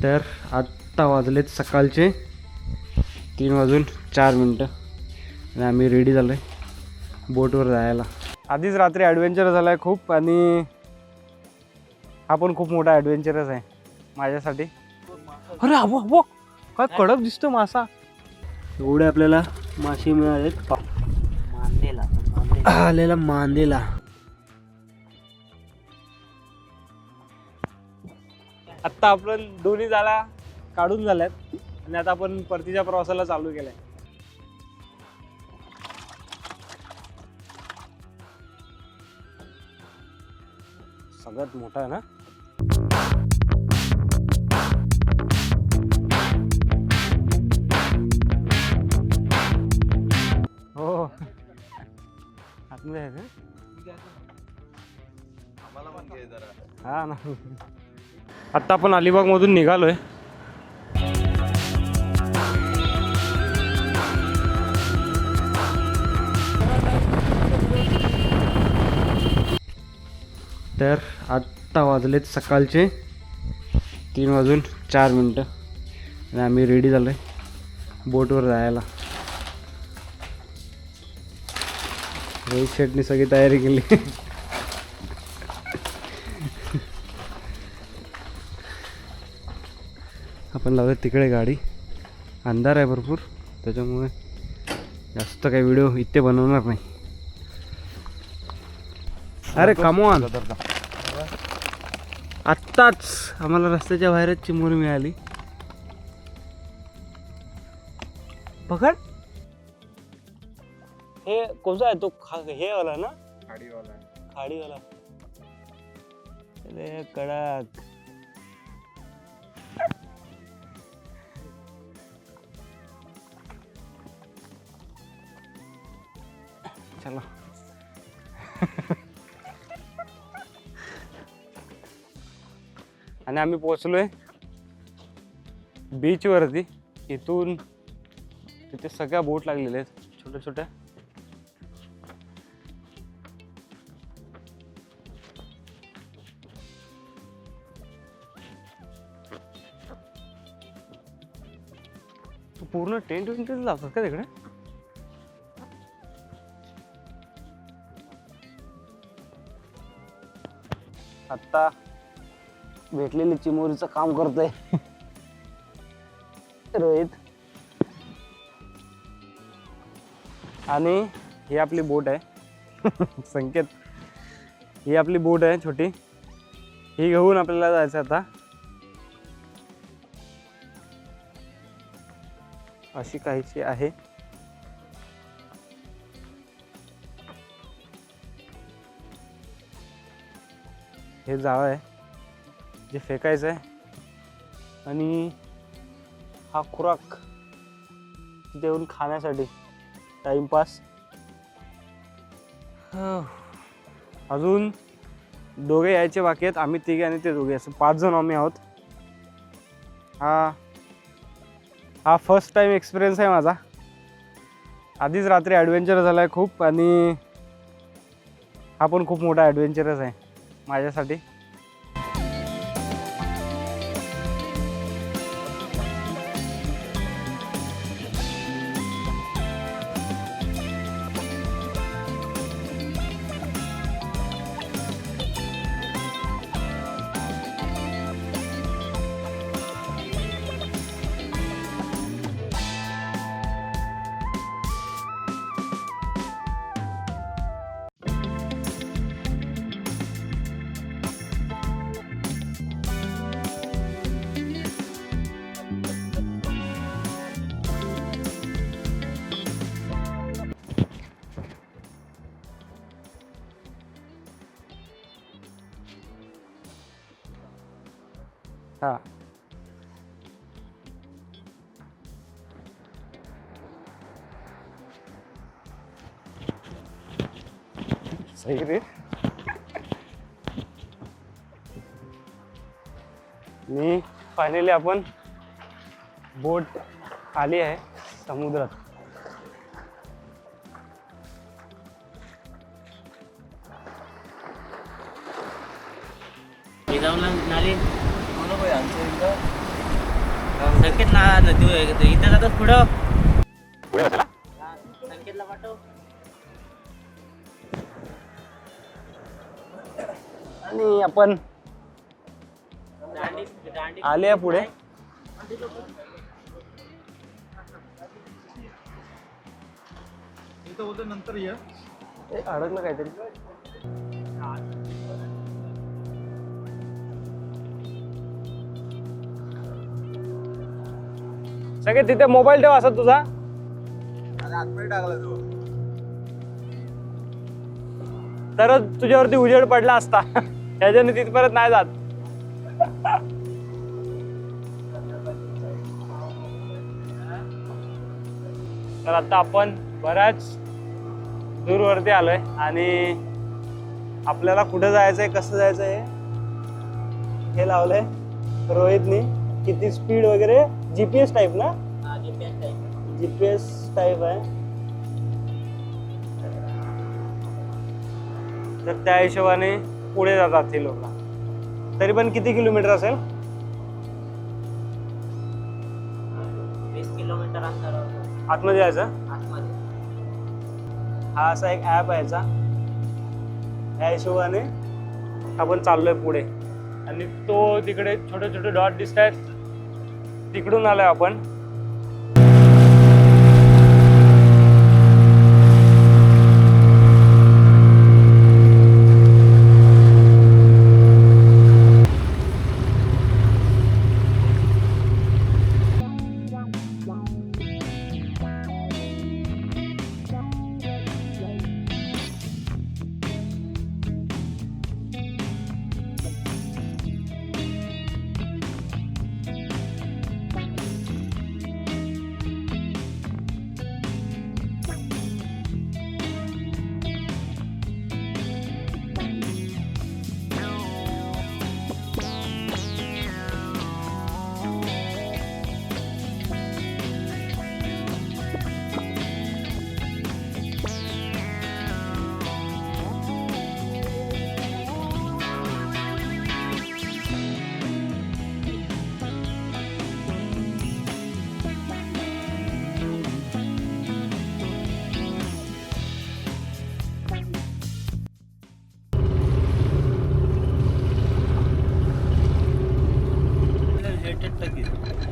तर आत्ता वाजलेत सकाळचे 3:04 आणि आम्ही रेडी झालो आहे बोटवर जायला. आधीच रात्री ॲडव्हेंचर झाला आहे खूप आणि हा पण खूप मोठा ॲडव्हेंचरच आहे माझ्यासाठी. अरे अबो अबो काय कडक दिसतो मासा. एवढे आपल्याला मासे मिळालेत. आलेला मांदेला. आत्ता आपण दोन्ही जाळ्या काढून झाल्यात आणि आता आपण परतीच्या प्रवासाला चालू केलाय. सगळ्यात मोठा आहे ना. हो आतमध्ये आहे का? हा ना. आत्ता आपण अलिबागमधून निघालोय. तर आत्ता वाजलेत सकाळचे 3:04 आणि आम्ही रेडी झालो आहे बोटवर जायला. रोहित शेटने सगळी तयारी केली. आपण लावूया तिकडे गाडी. अंधार आहे भरपूर त्याच्यामुळे जास्त काही व्हिडिओ इथे बनवणार नाही. अरे कमॉन. आत्ताच आम्हाला रस्त्याच्या बाहेरच चिमुरडी मिळाली. पकड. हे कोणता आहे तो? हे वाला ना, खाडीवाला. अरे कडक. चला. आणि आम्ही पोहोचलोय बीच वरती. इथून तिथे सगळ्या बोट लागलेल्या आहेत छोट्या छोट्या. पूर्ण टेंट लावतात का तिकडे? आत्ता भेटलेली चिमोरीचं काम करतोय रोहित. आणि ही आपली बोट आहे. संकेत. ही आपली बोट आहे छोटी. ही घेऊन आपल्याला जायचं आता. अशी काहीशी आहे. हे जाळं आहे जे फेकायचं आहे आणि हा खुराक तिथे येऊन खाण्यासाठी टाइमपास. अजून दोघे यायचे बाकी आहेत. आम्ही तिघे आणि ते दोघे असं 5 जण आम्ही आहोत. हा फर्स्ट टाइम एक्सपिरियन्स आहे माझा. आधीच रात्री ॲडव्हेंचर झाला आहे खूप आणि हा पण खूप मोठा ॲडव्हेंचरच आहे माझ्यासाठी. हा सही रे. मी फायनली आपण बोट आली आहे समुद्रात. नाली संकेत ना इथं जातात पुढं संकेतला पाठव. आणि आपण आले पुढे. नंतर ये अडकलं काहीतरी. सगळे तिथे मोबाईल ठेवा असं तुझा. आतमध्ये टाकला तो. तरच तुझ्यावरती उजेड पडला असता. ह्याच्याने तिथपर्यंत नाही जात. तर आता आपण बऱ्याच दूरवरती आलोय आणि आपल्याला कुठं जायचंय कसं जायचंय हे लावलंय रोहितनी. किती स्पीड वगैरे जीपीएस टाईप ना. जीपीएस टाईप आहे. तर त्या हिशोबाने पुढे जातात हे लोक. तरी पण किती किलोमीटर असेल. 20 किलोमीटर अंतर आतमध्ये जायचं. आतमध्ये. हा असा एक ॲप आहे याचा. ह्या हिशोबाने आपण चाललोय पुढे. आणि तो तिकडे छोटे छोटे डॉट दिसत आहेत तिकडून आलोय आपण.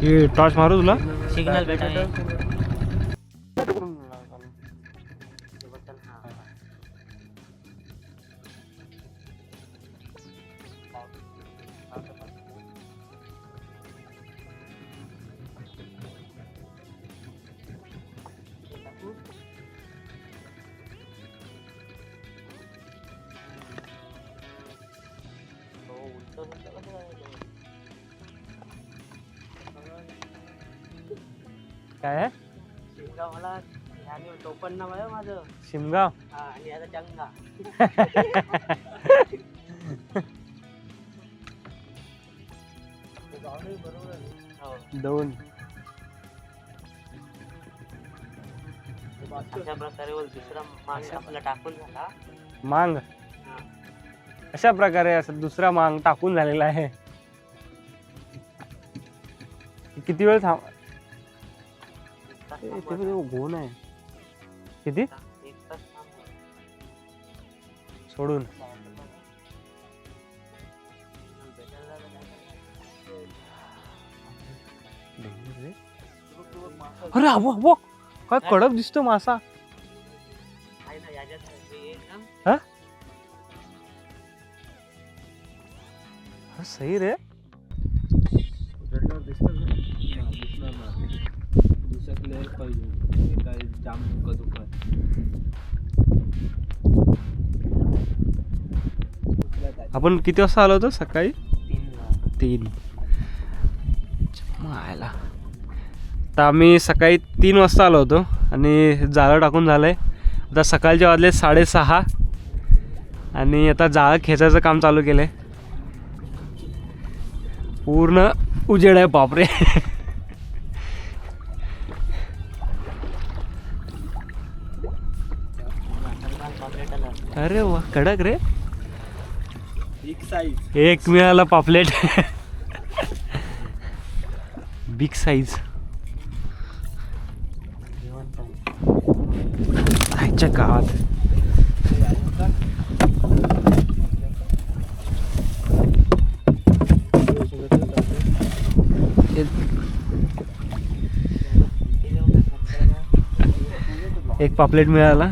हे टॉर्च मारू तुला. सिग्नल भेटाय. काय आहे. शिमगाव मला ह्याने टोपण नाव आहे माझं. शिमगाव. हा आणि याचा जंगा. बरोबर आहे. दोन अशा प्रकारे दुसरा मागे आपला टाकून झाला. मांग अशा प्रकारे असं दुसरा मांग टाकून झालेला आहे. किती वेळ थांब. गोन आहे किती सोडून. अरे अबो अबो काय कडक दिसतो मासा. हा सही रे. आपण किती वाजता आलो होतो. सकाळी 3. मायला तर आम्ही सकाळी 3 वाजता आलो होतो आणि जाळं टाकून झालंय. आता सकाळचे वाजले 6:30 आणि आता जाळं खेचायचं काम चालू केलंय. पूर्ण उजेड आहे बापरे. अरे वा कडक रे. एक मिळाला पापलेट. बिग साईज आईच्या गावात. एक पापलेट मिळाला.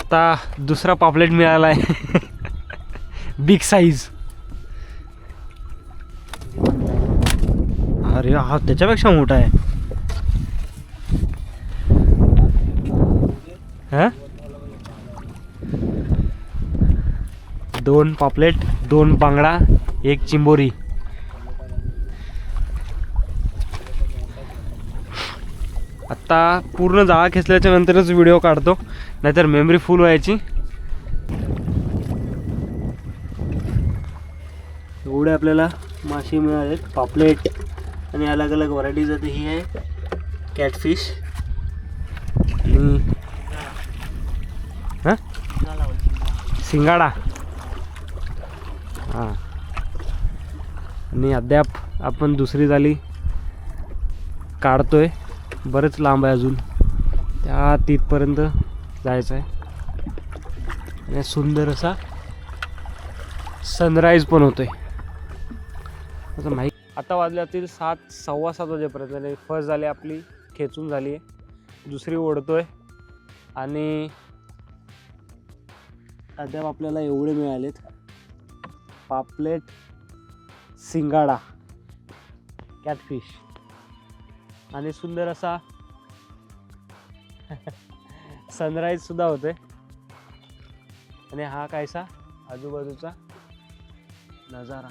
आता दुसरा पापलेट मिळाला आहे बिग साईज. अरे हा त्याच्यापेक्षा मोठा आहे. हा 2 पापलेट, 2 बांगडा, 1 चिंबोरी. आत्ता पूर्ण जाळा खेचल्याच्या नंतरच व्हिडिओ काढतो, नाहीतर मेमरी फुल व्हायची. एवढे आपल्याला मासे मिळालेत, पापलेट आणि अलग अलग व्हरायटीज आहेत. ही आहे कॅटफिश आणि हां सिंगाडा. हां आणि अद्याप आपण दुसरी जाळी काढतोय. बरंच लांब आहे अजून, त्या तिथपर्यंत जायचं आहे. आणि सुंदर असा सनराईज पण होतोय. असं माहीत. आता वाजल्यातील 7, 7:15 वाजेपर्यंत फर्स्ट झाली आपली खेचून झाली आहे, दुसरी ओढतोय. आणि अद्याप आपल्याला एवढे मिळालेत पापलेट, सिंगाडा, कॅटफिश आणि सुंदर असा सनराईज सुद्धा होतोय. आणि हा कायसा आजूबाजूचा नजारा.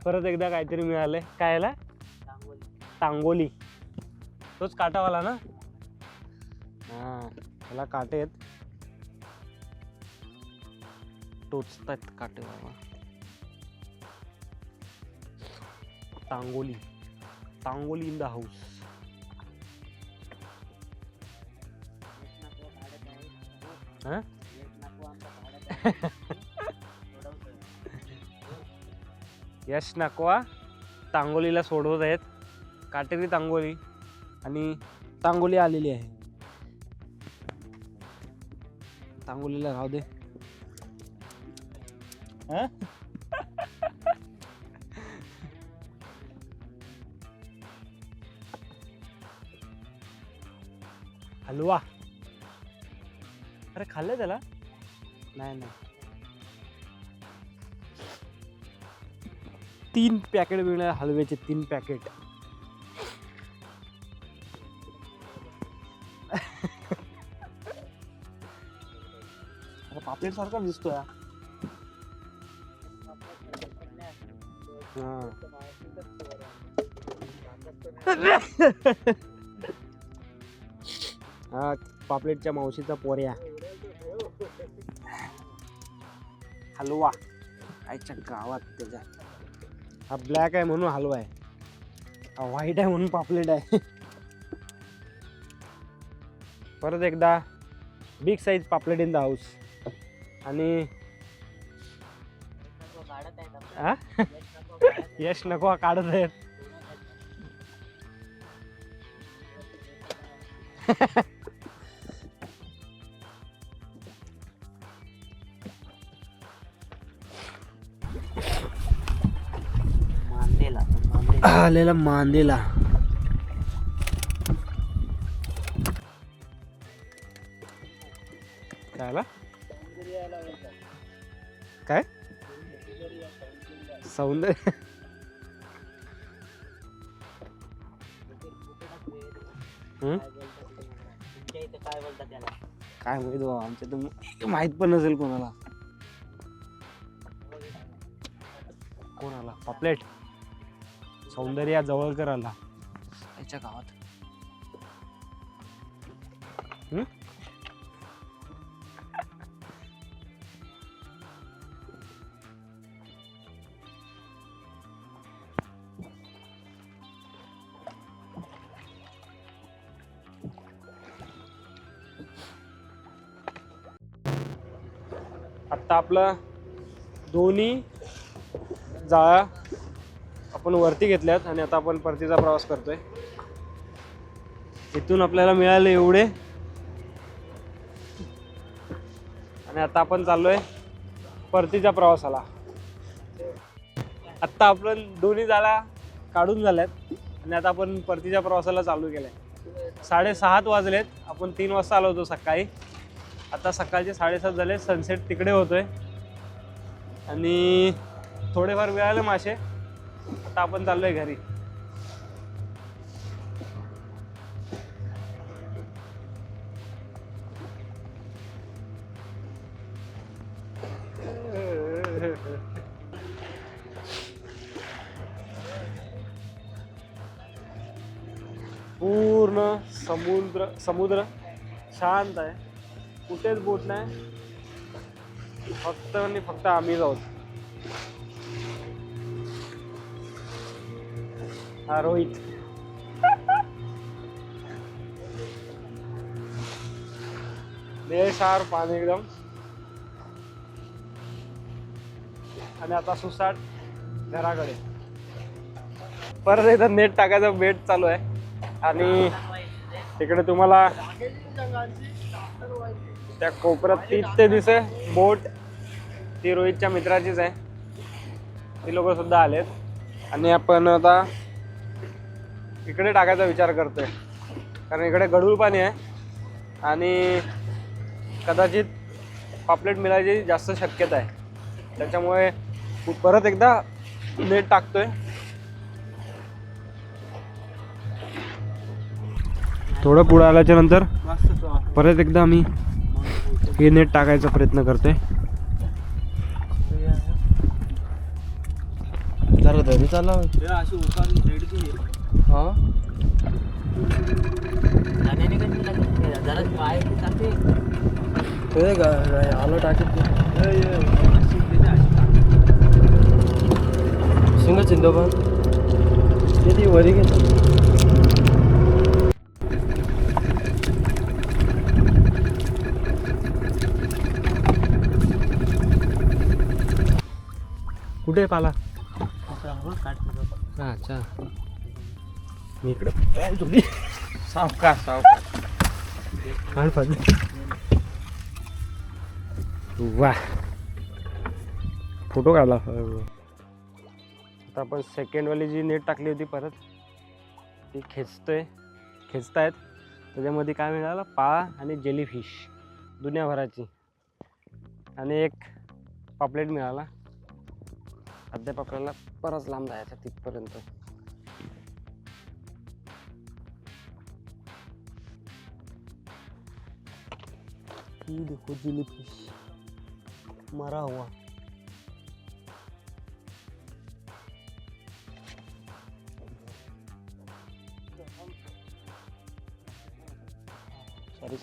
परत एकदा काहीतरी मिळालंय. काय याला तांगोली, तोच काटावाला ना. हा त्याला काटे आहेत, टोचतात काटे बाबा. तांगोली, तांगोली इन द हाऊस. हा यश नाकवा तांगोलीला सोडवत आहेत. काटेरी तांगोली आणि तांगोली आलेली आहे. तांगोलीला राहू दे. हलवा. अरे खाल्लं त्याला? नाही नाही. 3 पॅकेट मिळणार हलव्याचे, 3 पॅकेट. पापलेट सारखा दिसतोय. हा पापलेटच्या मावशीचा पोऱ्या हलवा. आईच्या गावात त्याच्या. हा ब्लॅक आहे म्हणून हलवा आहे, हा व्हाईट आहे म्हणून पापलेट आहे. परत एकदा बिग साईज पापलेट इन द हाऊस. आणि यश नको काढत आहेत. आलेला मांदेला. काय काय सौंदर्य. काय माहित बाबा, आमच्या तर माहित पण नसेल कोणाला. कोणाला पापलेट सौंदर्या जवळकर आला याच्या गावात. आता आपलं दोन्ही जाळ्या आपण वरती घेतल्यात आणि आता आपण परतीचा प्रवास करतोय. इथून आपल्याला मिळाले एवढे आणि आता आपण चाललोय परतीच्या प्रवासाला. आत्ता आपण दोन्ही जाळ्या काढून झाल्यात आणि आता आपण परतीच्या प्रवासाला चालू केलंय. 6:30 वाजलेत. आपण 3 वाजता आलो होतो सकाळी. आता सकाळचे 7:30 झाले. सनसेट तिकडे होतोय आणि थोडेफार मिळाले मासे. आता आपण चाललोय घरी. पूर्ण समुद्र शांत आहे. कुठेच बोट नाही. फक्त आणि फक्त आम्हीच आहोत. हा रोहित. निळशार पाणी एकदम. आणि आता सुसाट घराकडे. परत एकदा नेट टाकायचं बेट चालू आहे आणि तिकडे तुम्हाला त्या कोपऱ्यात तीच ते दिसे बोट. ती रोहितच्या मित्राचीच आहे. ती लोक सुद्धा आलेत आणि आपण आता इकडे टाकायचा विचार करतोय कारण इकडे गढूळ पाणी आहे आणि कदाचित पापलेट मिळायची जास्त शक्यता आहे. त्याच्यामुळे परत एकदा नेट टाकतोय. थोडं पुढे आल्याच्या नंतर परत एकदा आम्ही हे नेट टाकायचा प्रयत्न करतोय. जरा घरी चालला आलो टाकीत शिंग चिंदो पण किती वरी घेतो. कुठे पाला? अच्छा मी इकडे सावकाश वा फोटो काढला. आता आपण सेकंडवाली जी नेट टाकली होती परत ती खेचतायत. त्याच्यामध्ये काय मिळालं? पाळा आणि जेलीफिश दुनियाभराची आणि एक पापलेट मिळाला. अद्याप आपल्याला परत लांब जायचं तिथपर्यंत. ही देखो जेलीफिश मरा हुआ. सॉरी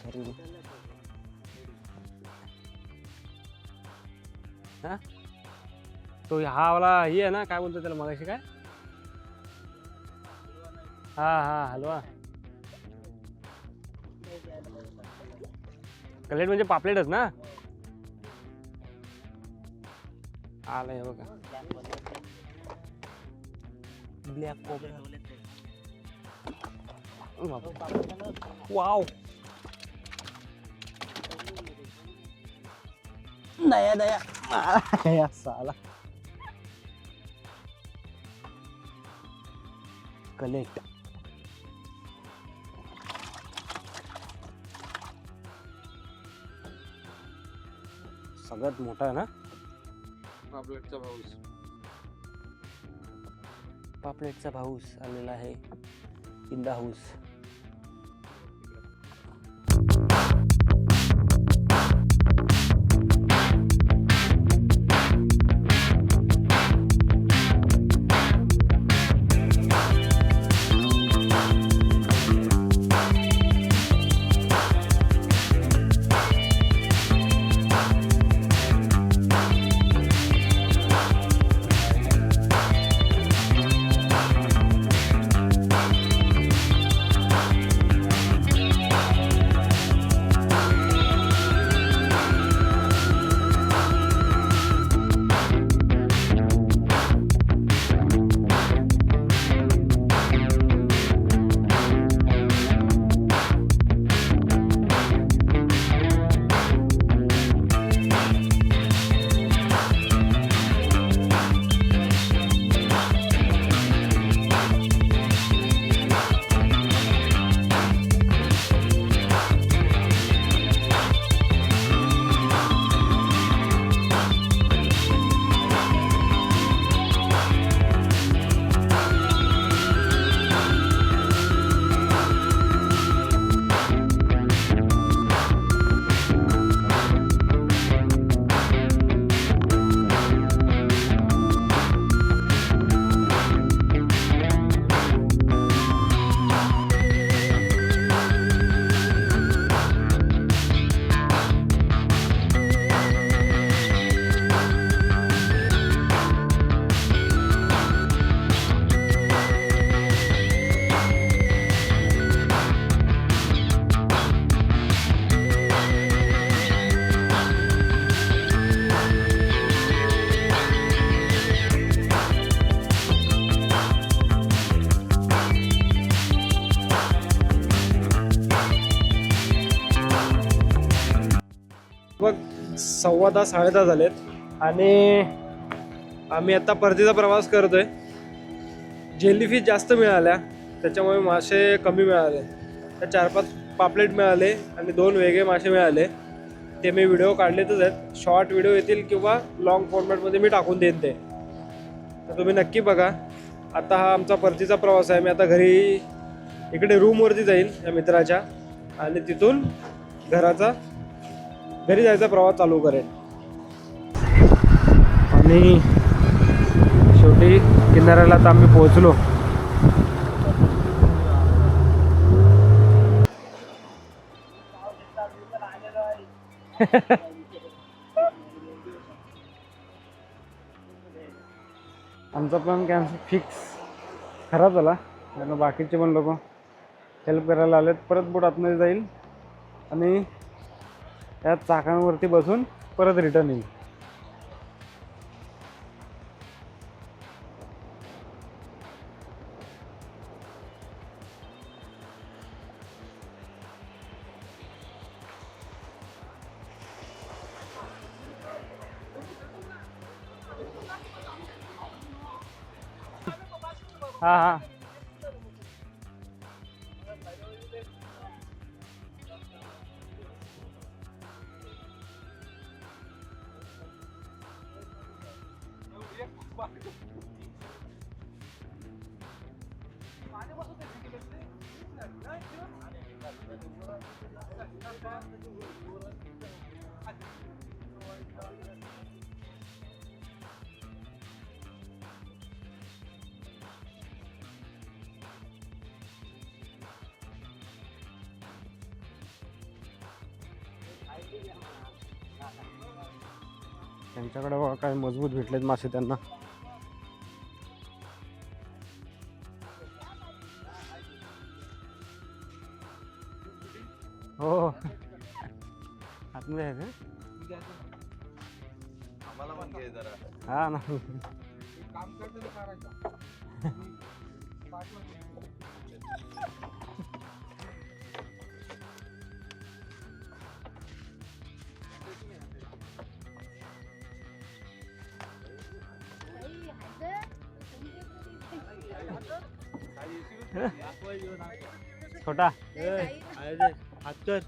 हा तो हा वाला ही आहे ना, काय बोलतो त्याला मगाशी काय? हा हलवा. कलेट म्हणजे पापलेटच ना. आलंय बघा ब्लॅक कोबरा. वाव नया साला कलेक्ट. सगळ्यात मोठा आहे ना पापलेटचा भाऊस आलेला आहे इन द हाऊस. 10:15 10:30 झालेत आणि आम्ही आता परतीचा प्रवास करतोय. जेलीफिश जास्त मिळाल्या त्याच्यामुळे मासे कमी मिळाले. तर 4-5 पापलेट मिळाले आणि 2 वेगळे मासे मिळाले. ते मी व्हिडिओ काढलेतच आहेत. शॉर्ट व्हिडिओ येतील किंवा लॉंग फॉर्मॅटमध्ये मी टाकून देईन ते. तर तुम्ही नक्की बघा. आता हा आमचा परतीचा प्रवास आहे. मी आता घरी इकडे रूमवरती जाईल या मित्राच्या आणि तिथून घरी जायचा प्रवास चालू करेन. आणि शेवटी किनाऱ्याला आता आम्ही पोहोचलो. आमचा प्लॅन कॅन्सल फिक्स खराब झाला कारण बाकीचे पण लोक हेल्प करायला आलेत. परत बोट आतमध्ये जाईल आणि त्या चाकांवरती बसून परत रिटर्न येईल. हां हां त्यांच्याकडे बघा काय मजबूत भेटलेत मासे त्यांना. हो आतमध्ये आहे का? आम्हाला पण घे जरा. हा ना. छोटा हात कर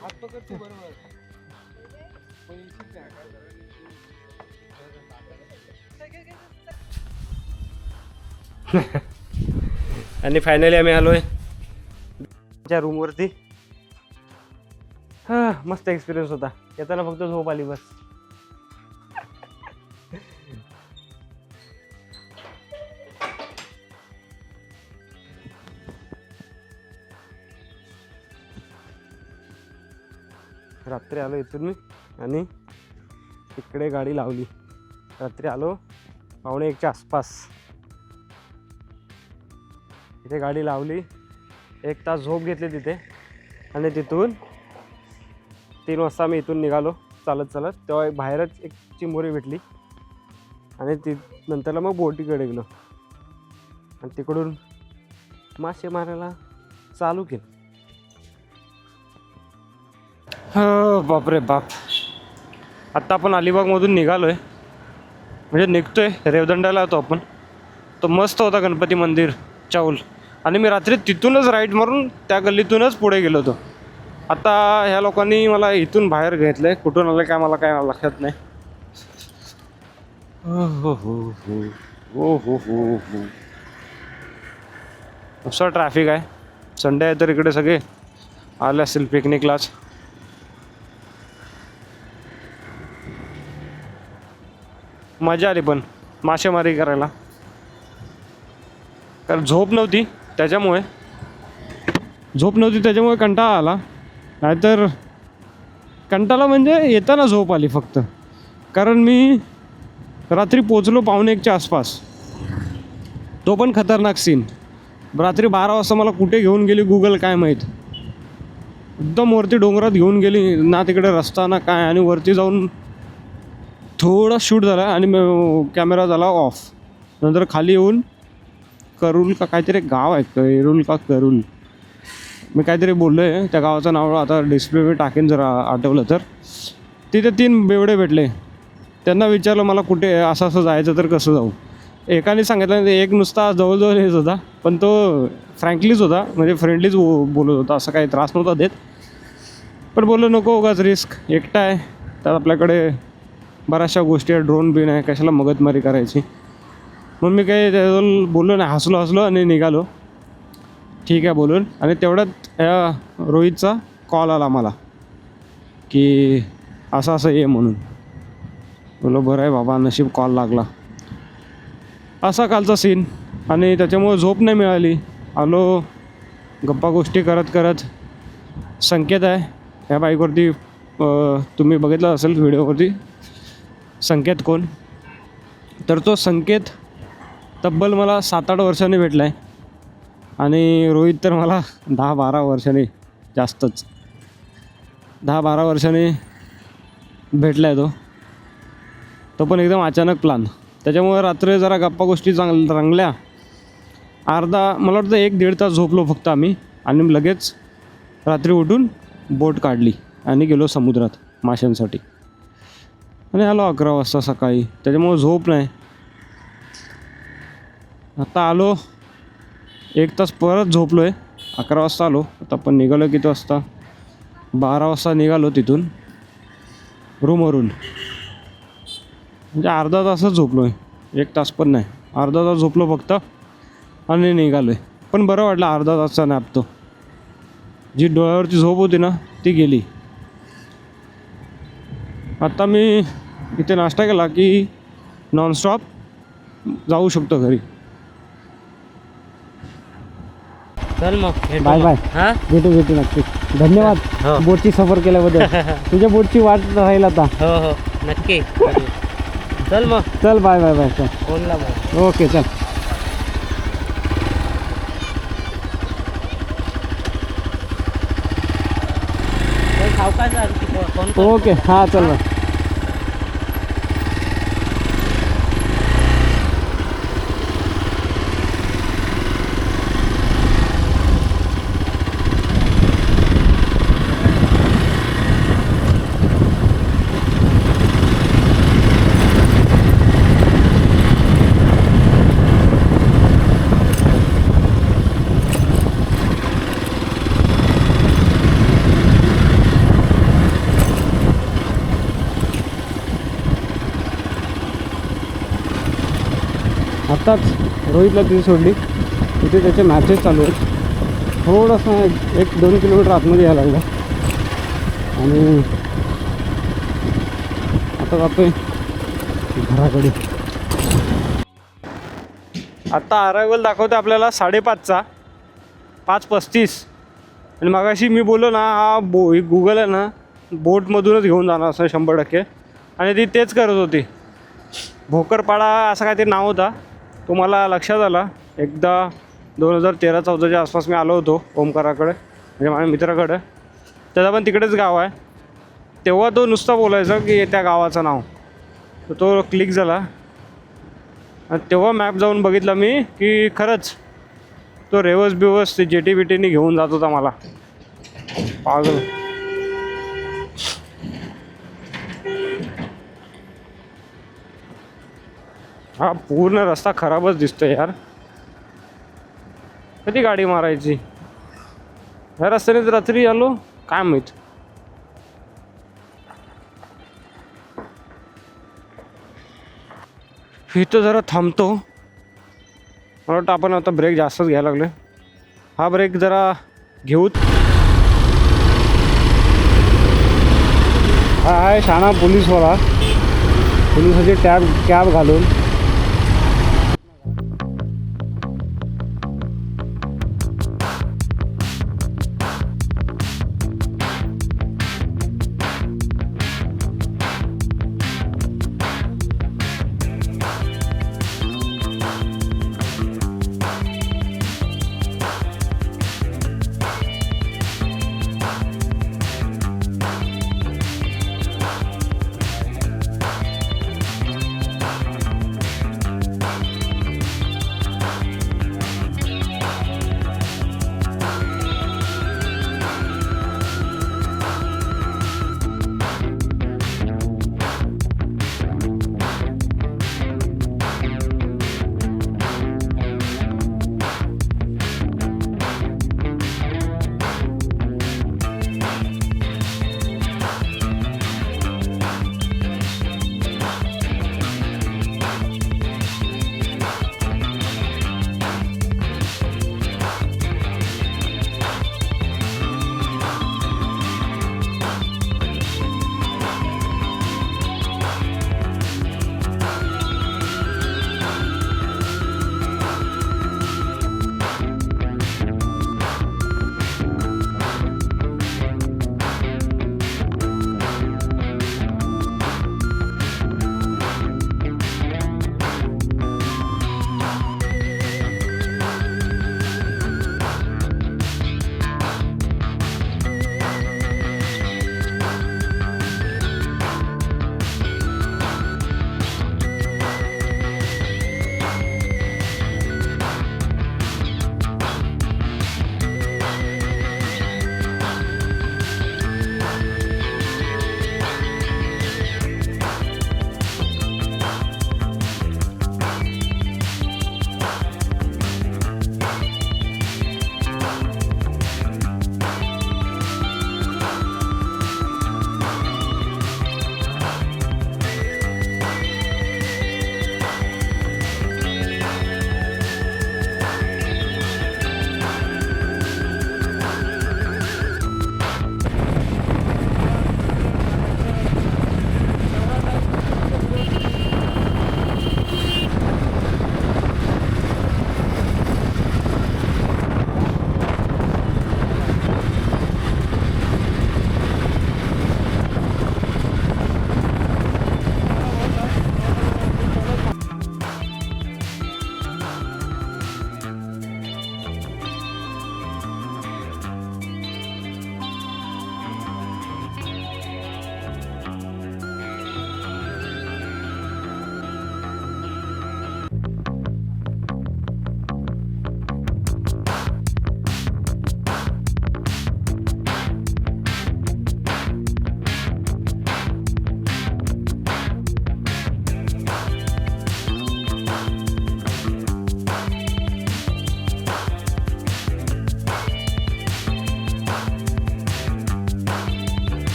हात पकडतो बरोबर. आणि फायनली आम्ही आलोय त्या रूमवरती. मस्त एक्सपिरियन्स होता. येताना फक्त झोप आली बस. रात्री आलो इथून मी आणि इकडे गाडी लावली. रात्री आलो 1:45च्या आसपास. इथे गाडी लावली, 1 तास झोप घेतली तिथे आणि तिथून 3 वाजता मी इथून निघालो चालत चालत. तेव्हा बाहेरच एक चिंबोरी भेटली आणि नंतरला मग बोटीकडे गेलो आणि तिकडून मासे मारायला चालू केलं. हो बापरे बाप. आत्ता आपण अलिबागमधून निघालो आहे, म्हणजे निघतोय. रेवदंड्याला होतो आपण. तो मस्त होता गणपती मंदिर चाऊल. आणि मी रात्री तिथूनच राईट मारून त्या गल्लीतूनच पुढे गेलो होतो. आता ह्या लोकांनी मला इथून बाहेर घेतलं आहे. कुठून आलं काय मला काय लक्षात नाही. हो हो हो हो हो हो हो हो. असं ट्रॅफिक आहे. संडे आहे तर इकडे सगळे आले असतील पिकनिकलाच. मजा आली पण मासेमारी करायला. कारण झोप नव्हती त्याच्यामुळे कंटाळा आला. नाहीतर कंटाळा म्हणजे येताना झोप आली फक्त. कारण मी रात्री पोचलो 1:45च्या आसपास. तो पण खतरनाक सीन. रात्री 12 वाजता मला कुठे घेऊन गेली गुगल काय माहीत. एकदम वरती डोंगरात घेऊन गेली ना, तिकडे रस्ता ना काय. आणि वरती जाऊन थोडा शूट झाला आणि कॅमेरा झाला ऑफ. नंतर खाली येऊन करूल का काहीतरी गाव आहे, कैरूल का करूल मी काहीतरी बोललो आहे, त्या गावाचं नाव आता डिस्प्लेवर टाकेन जर आठवलं तर. तिथे 3 बेवडे भेटले. त्यांना विचारलं मला कुठे असं असं जायचं तर कसं जाऊ. एकाने सांगितलं, एक नुसता जवळजवळ हेच होता, पण तो फ्रँकलीच होता, म्हणजे फ्रेंडलीच बोलत होता, असं काही त्रास नव्हता देत. पण बोललो नको उगाच रिस्क, एकटा आहे, त्यात आपल्याकडे बऱ्याचशा गोष्टी आहे, ड्रोन बिन आहे, कशाला मगजमारी करायची. मग मी काही त्याजवळ बोललो नाही, हसलो आणि निघालो. ठीक आहे बोलून. आणि तेवढ्यात रोहितचा कॉल आला मला की असं असं ये म्हणून. बोलो बरं आहे बाबा, नशीब कॉल लागला. असा कालचा सीन. आणि त्याच्यामुळे झोप नाही मिळाली. आलो गप्पा गोष्टी करत करत. संकेत आहे ह्या बाईकवरती, तुम्ही बघितलं असेल व्हिडिओवरती, संकेत कोण. तर तो संकेत तब्बल मला 7-8 वर्षांनी भेटला आहे. आणि रोहित तर मला 10-12 वर्षांनी, जास्तच 10-12 वर्षांनी भेटला आहे तो पण एकदम अचानक प्लान. त्याच्यामुळे रात्री जरा गप्पा गोष्टी रंगल्या. मला वाटतं 1-1.5 तास झोपलो फक्त आम्ही. आणि लगेच रात्री उठून बोट काढली आणि गेलो समुद्रात माशांसाठी. आणि आलो 11 वाजता सकाळी. त्याच्यामुळे झोप नाही. आता आलो 1 तास परत झोपलो आहे. 11 वाजता आलो. आता आपण निघालो किती वाजता, 12 वाजता निघालो तिथून रूमवरून. म्हणजे अर्धा तासच झोपलो आहे, 1 तास पण नाही, अर्धा तास झोपलो फक्त आणि निघालो आहे. पण बरं वाटलं अर्धा तासचा नॅप. तो जी डोळ्यावरची झोप होती ना ती गेली. आता मी इथे नाश्ता केला की नॉनस्टॉप जाऊ शकतो घरी. चल मग भेटू बाय मग. बाय. हा भेटू नक्की. धन्यवाद हो. बोटची सफर केल्याबद्दल. तुझ्या बोटची वाट राहील आता. हो हो नक्की. चल मग. चल बाय बाय बाय. चल फोनला बघ. ओके चल. सावकाश फोन. ओके हां चल बाय. आत्ताच रोहितला तिथे सोडली. तिथे त्याचे मॅचेस चालू आहेत. थोडंसं 1-2 किलोमीटर आतमध्ये यायला लागलं. आणि आता जातोय घराकडे. आत्ता अरायवल दाखवतो आपल्याला 5:30चा, 5:35. आणि मगाशी मी बोललो ना, हा गुगल आहे ना बोटमधूनच घेऊन जाणार असं 100%. आणि ती तेच करत होती. भोकरपाडा असं काहीतरी नाव होता. तो मला लक्षात आला एकदा 2013-14च्या आसपास मी आलो होतो ओमकाराकडे, म्हणजे माझ्या मित्राकडे. त्याचा पण तिकडेच गाव आहे. तेव्हा तो नुसता बोलायचा की त्या गावाचं नाव. तर तो क्लिक झाला. आणि तेव्हा मॅप जाऊन बघितला मी की खरंच तो रेवस ते जेटी बिटीने घेऊन जात होता मला. पागल. हा पूर्ण रस्ता खराबच दिसतो यार. कधी गाडी मारायची ह्या रस्त्याने रात्री आलो काय माहीत. इथं जरा थांबतो. मला वाटतं आपण आता ब्रेक जास्तच घ्यायला लागलो. हा ब्रेक जरा घेऊत. हा आहे शाणा पोलीसवाला, पोलिसाची कॅब घालून.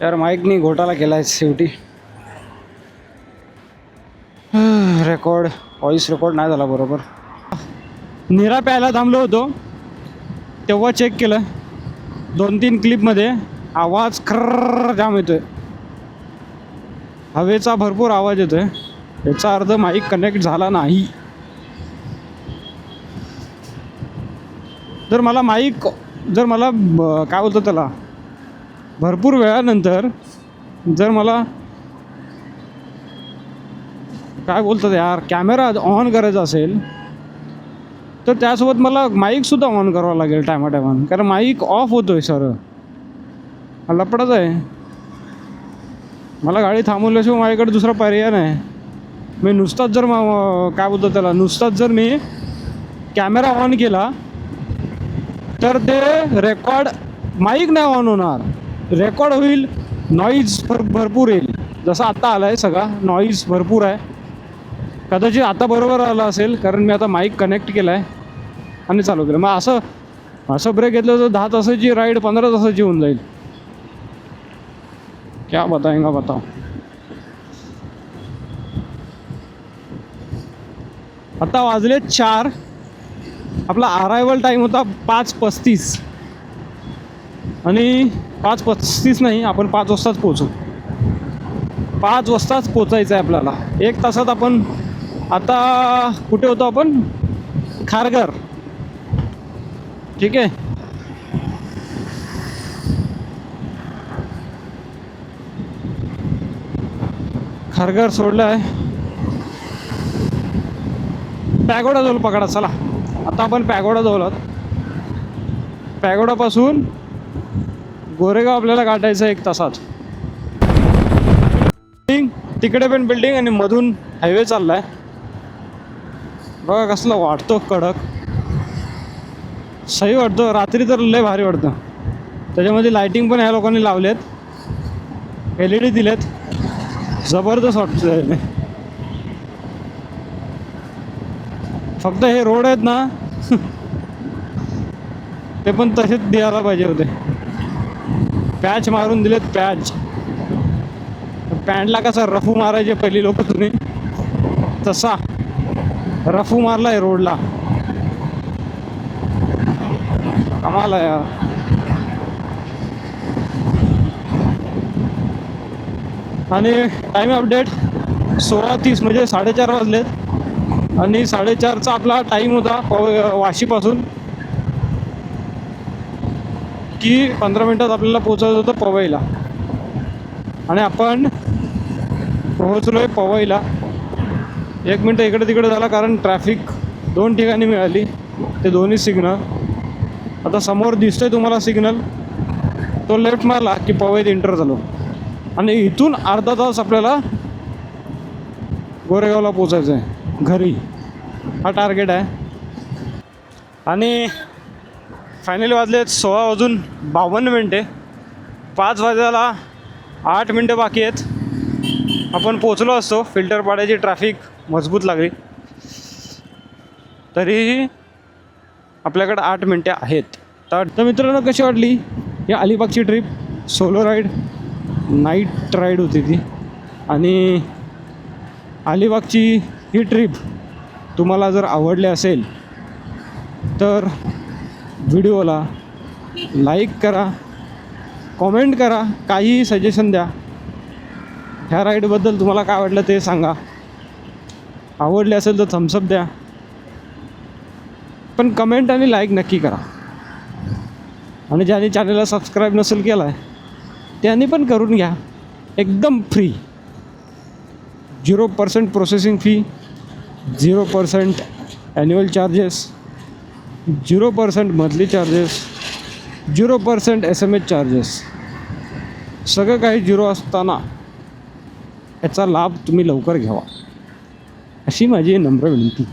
तर माईकनी घोटाळा केला आहे शेवटी. रेकॉर्ड व्हॉइस रेकॉर्ड नाही झाला बरोबर. निरा प्यायला थांबलो होतो तेव्हा चेक केलं 2-3 क्लिपमध्ये आवाज खर्र जाम येतोय. हवेचा भरपूर आवाज येतोय. याचा अर्थ माईक कनेक्ट झाला नाही. जर मला काय बोलतो त्याला भरपूर वेळानंतर जर मला काय बोलतात यार कॅमेरा ऑन करायचा असेल तर त्यासोबत मला माईकसुद्धा ऑन करावं लागेल टायमाटायमान, कारण माईक ऑफ होतोय सर. लपडच आहे. मला गाडी थांबवल्याशिवाय माझ्याकडे दुसरा पर्याय नाही. मी नुसताच जर काय बोलतो त्याला नुसताच जर मी कॅमेरा ऑन केला तर ते रेकॉर्ड माईक नाही ऑन होणार. रेकॉर्ड होईल, नॉईज भरपूर येईल. जसं आत्ता आला आहे सगळा नॉईज भरपूर आहे. कदाचित आता बरोबर आला असेल कारण मी आता माईक कनेक्ट केला आहे आणि चालू केलं. मग असं ब्रेक घेतलं तर 10 तासाची राईड 15 तासाची होऊन जाईल. क्या बताएंगा बताओ. आता वाजले 4. आपला अरायवल टाईम होता 5:35 आणि 5:35 नाही, आपण 5 वाजताच पोचू. 5 वाजताच पोचायचं आहे आपल्याला. 1 तासात आपण आता कुठे होतो आपण? खारघर. ठीक आहे. खारघर सोडलं आहे. पॅगोडा जवळ पकडा. चला आता आपण पॅगोडा जवळ आहोत. पॅगोडापासून गोरेगाव आपल्याला गाठायचं 1 तासात. तिकडे पण बिल्डिंग आणि मधून हायवे चालला आहे. बघा कसलं वाटतो कडक. सही वाटतो. रात्री तर लय भारी वाटतं. त्याच्यामध्ये लायटिंग पण ह्या लोकांनी लावलेत. LED दिलेत. जबरदस्त वाटतं. फक्त हे रोड आहेत ना ते पण तसेच द्यायला पाहिजे होते. पॅच मारून दिलेत. पॅच पॅन्टला कसा रफू मारायचे पहिली लोक तुम्ही, तसा रफू मारला आहे रोडला. कमाल आहे यार. आणि टाईम अपडेट 16:30 म्हणजे 4:30 वाजलेत. आणि 4:30चा आपला टाईम होता वाशीपासून की 15 मिनटात आपल्याला पोचायचं होतं पवईला. आणि आपण पोहोचलो आहे पवईला. 1 मिनटं इकडे तिकडे झाला कारण ट्रॅफिक 2 ठिकाणी मिळाली. ते दोन्ही सिग्नल आता समोर दिसतोय तुम्हाला सिग्नल, तो लेफ्ट मारला की पवईत एंटर झालो. आणि इथून अर्धा तास आपल्याला गोरेगावला पोचायचं आहे घरी. हा टार्गेट आहे. आणि फायनली वाजलेत 16:52. 5 वाजायला 8 मिनटं बाकी आहेत. आपण पोचलो असतो. फिल्टर पाड्याची ट्रॅफिक मजबूत लागली तरीही आपल्याकडे 8 मिनटे आहेत. तर मित्रांनो कशी वाटली या अलिबागची trip? Solo ride, night ride होती ती. आणि अलिबागची ही ट्रिप तुम्हाला जर आवडली असेल तर व्हिडिओला लाईक करा, कॉमेंट करा, काहीही सजेशन द्या. ह्या राईडबद्दल तुम्हाला काय वाटलं ते सांगा. आवडले असेल तर थम्सअप द्या. पण कमेंट आणि लाईक नक्की करा. आणि ज्यांनी चॅनलला सबस्क्राईब नसेल केला आहे त्यांनी पण करून घ्या. एकदम free. 0% processing fee, 0% annual charges, 0% monthly charges, 0% SMS charges. सगळं काही 0 असताना याचा लाभ तुम्ही लवकर घ्यावा अशी माझी नम्र विनंती.